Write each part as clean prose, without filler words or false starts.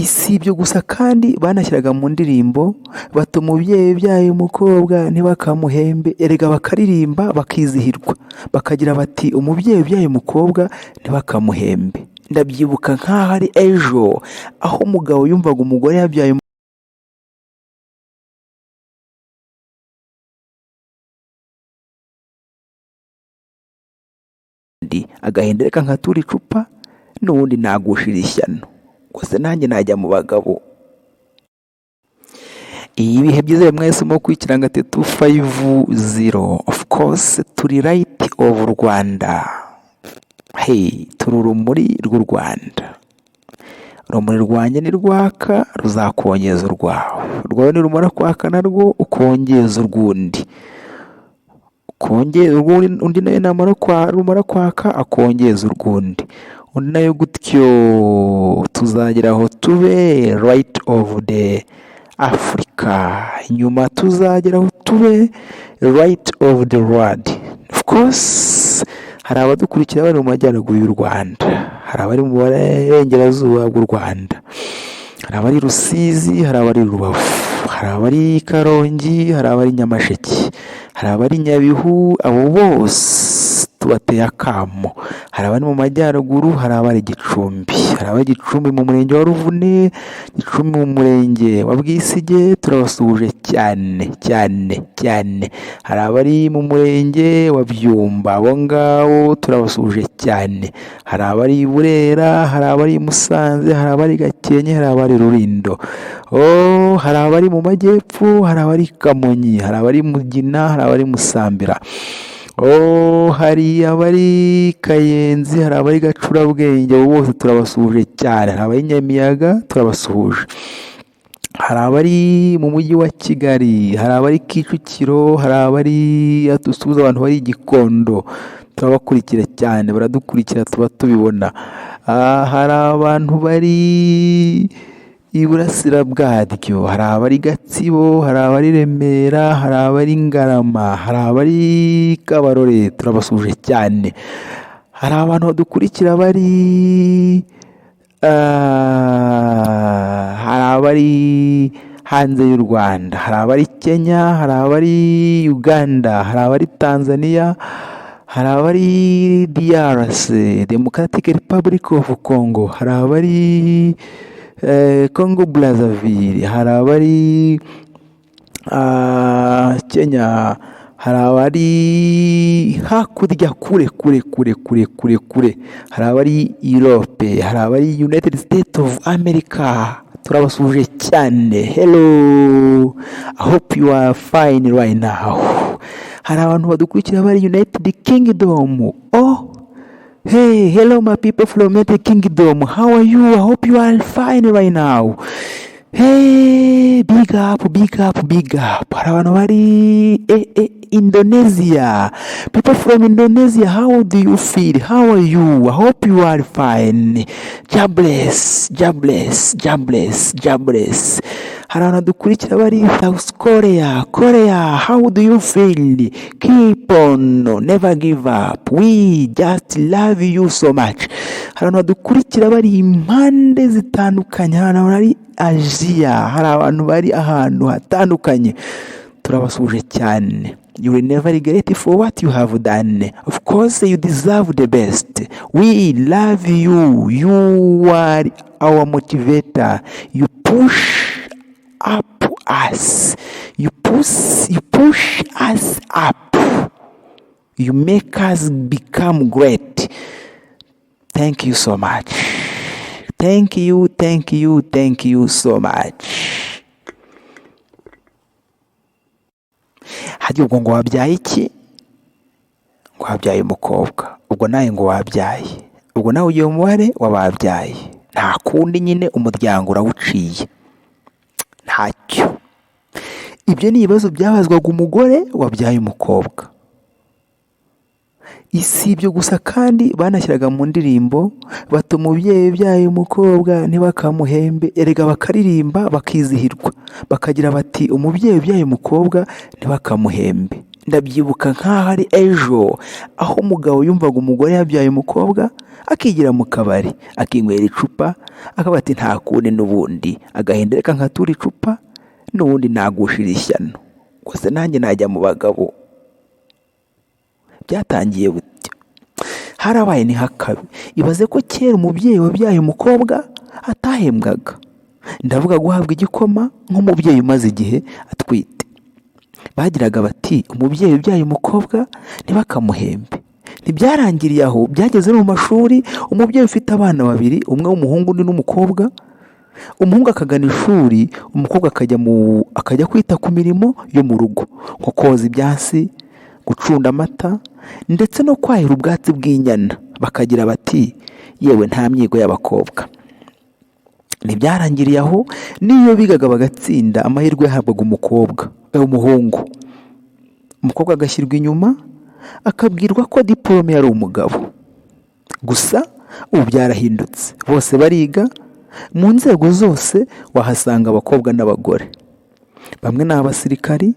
Si ibyo gusa kandi banashyiraga mu ndirimbo bati umubyeyi ubyaye umukobwa ntibakamuhembe, erega bakaririmba bakizihirwa bakagira bati umubyeyi ubyaye umukobwa ntibakamuhembe. Ndabyibuka nk'aho ari ejo, aho umugabo yumvaga umugore yabyaye agahinda reka nkatura icupa n'ubundi nagushira ishyano, gusa nanjye najya mu bagabo. Ibihe byiza mwahisemo kwikiranga 250, of course turi right of Rwanda. Hey, turi urumuri rw'u Rwanda. Urumuri rwanjye ni rwaka ruzakongeza urwawe, urwawe nirumara kwaka narwo ukongeza urwundi, undi nawe rumara kwaka akongeza urwundi, undi nayo gutyo tuzagera aho tube right of the Africa, nyuma tuzagera aho tube right of the world. Of course hari abadukurikira bari mu majyaruguru y'u Rwanda, hari abari mu burengerazuba bw'u Rwanda, hari abari Rusizi, hari abari Rubavu, hari abari Karongi, hari abari Nyamasheke, hari abari Nyabihu. Abo bose tubateye akamo. Hari abari mu majyaruguru, hari abari Gicumbi, hari abari Gicumbi mu murenge wa Ruvune, Gicumbi mu murenge wa Bwisige, turabasuhuje cyane cyane cyane. Hari abari mu murenge wa Byumba, abo ngabo turabasuhuje cyane. Hari abari Burera, hari abari Musanze, hari abari Gakenke, hari abari Rulindo. Hari abari mu majyepfo, hari abari Kamonyi, hari abari Mugina, hari abari Musambira. Hari abari Kayenzi, hari abari Gacurabwenge, abo bose turabasuhuje cyane. Hari abari Nyamiyaga, turabasuhuje. Hari abari mu mujyi wa Kigali, hari abari Kicukiro, hari abari dusuhuza abantu bari Gikondo, turabakurikira cyane, baradukurikira tuba tubibona. Hari abantu bari iburasira bwaryo, hari abari Gatsibo, hari abari Remera, hari abari Ngarama, hari abari Kabarore, turabasuhuje cyane. Hari abantu badukurikira bari hari abari hanze y'u Rwanda, hari abari Kenya, hari abari Uganda, hari abari Tanzania, hari abari DRC, Democratic Republic of Congo, hari abari Congo Brazzaville, hari abari Kenya, hari abari hakurya kure, hari abari Europe, hari abari United States of America, turabasuhuje cyane. Hello, I hope you are fine right now. Hari abantu badukurikira bari United Kingdom. Hey, hello my people from United Kingdom. How are you? I hope you are fine right now. Hey, big up. Hari abantu bari Indonesia. People from Indonesia, how do you feel? How are you? I hope you are fine. God bless. Hari abantu dukurikira bari South Korea. How do you feel? Keep on, never give up. We just love you so much. Hari abantu dukurikira bari impande zitandukanye, hari abantu bari Asia, hari abantu bari ahantu hatandukanye, turabasuhuje cyane. You will never regret for what you have done. Of course, you deserve the best. We love you. You are our motivator. You push up us. You push us up. You make us become great. Thank you so much. Thank you so much. Hadi ubwo ngo wabyaye iki? Ngo wabyaye umukobwa. Ubwo nawe ngo wabyaye. Ubwo nawe ugiye umubare wababyaye. Nta kundi nyine umuryango urawuciye. Ntacyo. Ibyo ni ibibazo byabazwaga umugore wabyaye umukobwa. Si ibyo gusa kandi banashyiraga mu ndirimbo bati umubyeyi ubyaye umukobwa ntibakamuhembe, erega bakaririmba bakizihirwa bakagira bati umubyeyi ubyaye umukobwa ntibakamuhembe. ndabyibuka nk'aho ari ejo, aho umugabo yumvaga umugore yabyaye umukobwa akigira mu kabari akinywera icupa akavuga ati nta kundi n'ubundi agahinda reka nkatura icupa n'ubundi nagushira ishyano, gusa nanjye najya mu bagabo. Byatangiye butyo, harabaye ni hakabi. Ibaze ko kera umubyeyi wabyaye umukobwa atahembwaga, ndavuga guhabwa igikoma nk'umubyeyi umaze igihe atwite. Bagiraga bati umubyeyi ubyaye umukobwa ntibakamuhembe. Ntibyarangiriye aho, byageze no mu mashuri. Umubyeyi ufite abana babiri, umwe w'umuhungu undi n'umukobwa, umuhungu akagana ishuri, umukobwa akajya kwita ku mirimo yo mu rugo nko koza ibyansi, gucunda amata ndetse no kwahira ubwatsi bw'inyana. Bakagira bati yewe nta myigo y'abakobwa. Ntibyarangiriye aho, n'iyo bigaga bagatsinda amahirwe yahabwaga umuhungu. Umukobwa agashyirwa inyuma akabwirwa ko diporome yari umugabo. Gusa ubu byarahindutse, bose bariga, mu nzego zose wahasanga abakobwa n'abagore. Bamwe ni abasirikari,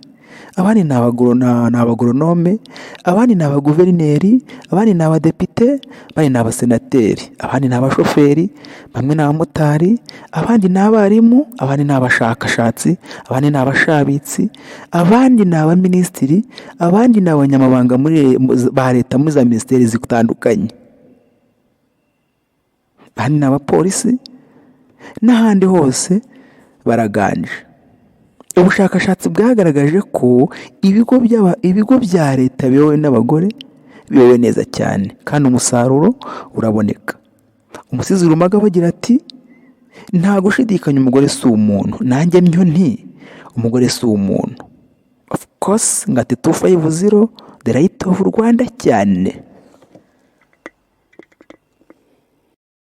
abandi ni abagoronome, abandi ni abaguverineri, abandi ni abadepite, abandi ni abasenateri, abandi ni abashoferi, bamwe ni abamotari, abandi ni abarimu, abandi ni abashakashatsi, abandi ni abashabitsi, abandi ni abaminisitiri, abandi ni abanyamabanga ba leta muri za minisiteri zitandukanye, abandi ni abapolisi, n'ahandi hose baraganje. Ubushakashatsi bwagaragaje ko ibigo bya leta biyobowe n'abagore biyobowe neza cyane kandi umusaruro uraboneka. Umusizi Rumagabo agira ati nta gushidikanya umugore si umuntu. Nanjye ntyo nti umugore si umuntu. Of course ngati 250 the right of Rwanda cyane.